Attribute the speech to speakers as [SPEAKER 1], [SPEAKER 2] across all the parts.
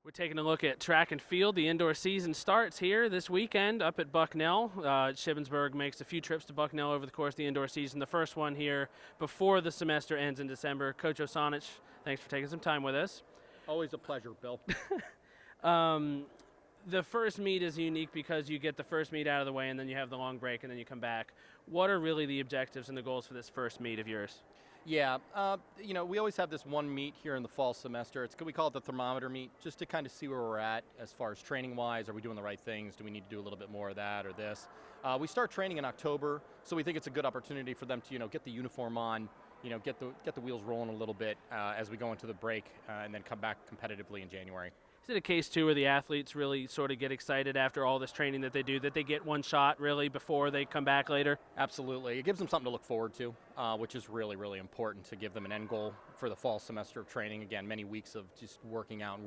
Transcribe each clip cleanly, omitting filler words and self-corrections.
[SPEAKER 1] We're taking a look at track and field. The indoor season starts here this weekend up at Bucknell. Shippensburg makes a few trips to Bucknell over the course of the indoor season. The first one here before the semester ends in December. Coach Osanitsch, thanks for taking some time with us.
[SPEAKER 2] Always a pleasure, Bill.
[SPEAKER 1] The first meet is unique because you get the first meet out of the way and then you have the long break and then you come back. What are really the objectives and the goals for this first meet of yours?
[SPEAKER 2] Yeah, we always have this one meet here in the fall semester. We call it the thermometer meet, just to kind of see where we're at as far as training-wise. Are we doing the right things? Do we need to do a little bit more of that or this? We start training in October, so we think it's a good opportunity for them to, get the uniform on, get the wheels rolling a little bit as we go into the break, and then come back competitively in January.
[SPEAKER 1] Is it a case, too, where the athletes really sort of get excited after all this training that they do, that they get one shot, really, before they come back later?
[SPEAKER 2] Absolutely. It gives them something to look forward to, which is really, really important to give them an end goal for the fall semester of training. Again, many weeks of just working out.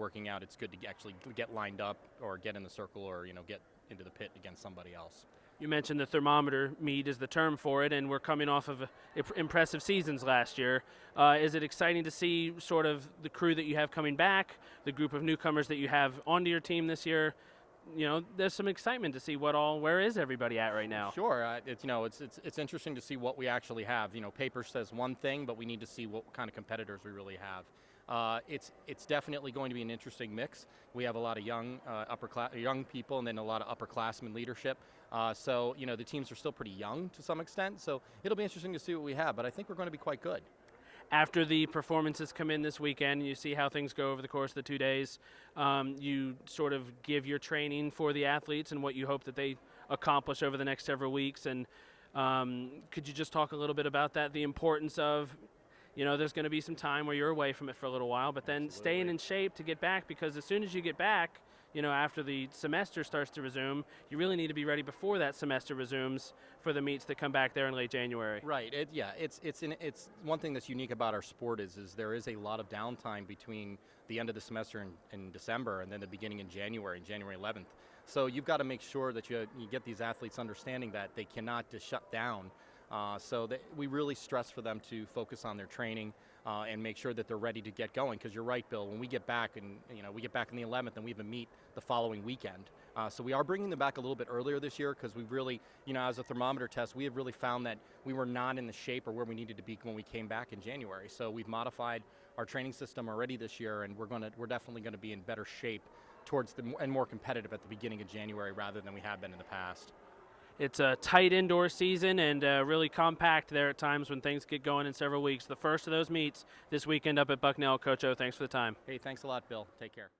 [SPEAKER 2] It's good to actually get lined up or get in the circle or, get into the pit against somebody else.
[SPEAKER 1] You mentioned the thermometer meet is the term for it, and we're coming off of impressive seasons last year. Is it exciting to see sort of the crew that you have coming back, the group of newcomers that you have onto your team this year? There's some excitement to see where is everybody at right now?
[SPEAKER 2] Sure, it's interesting to see what we actually have. Paper says one thing, but we need to see what kind of competitors we really have. It's definitely going to be an interesting mix. We have a lot of young people, and then a lot of upperclassmen leadership. So the teams are still pretty young to some extent. So it'll be interesting to see what we have. But I think we're going to be quite good.
[SPEAKER 1] After the performances come in this weekend, you see how things go over the course of the 2 days. You sort of give your training for the athletes and what you hope that they accomplish over the next several weeks. And could you just talk a little bit about that, the importance of, there's going to be some time where you're away from it for a little while, but then staying in shape to get back, because as soon as you get back, after the semester starts to resume, you really need to be ready before that semester resumes for the meets that come back there in late January.
[SPEAKER 2] Right. It's one thing that's unique about our sport is there is a lot of downtime between the end of the semester in December and then the beginning in January 11th. So you've got to make sure that you get these athletes understanding that they cannot just shut down. So that we really stress for them to focus on their training and make sure that they're ready to get going. Because you're right, Bill. When we get back, and we get back on the 11th, and we have a meet the following weekend. So we are bringing them back a little bit earlier this year because we've really, as a thermometer test, we have really found that we were not in the shape or where we needed to be when we came back in January. So we've modified our training system already this year, and we're definitely going to be in better shape and more competitive at the beginning of January rather than we have been in the past.
[SPEAKER 1] It's a tight indoor season and really compact there at times when things get going in several weeks. The first of those meets this weekend up at Bucknell. Coach O, thanks for the time.
[SPEAKER 2] Hey, thanks a lot, Bill. Take care.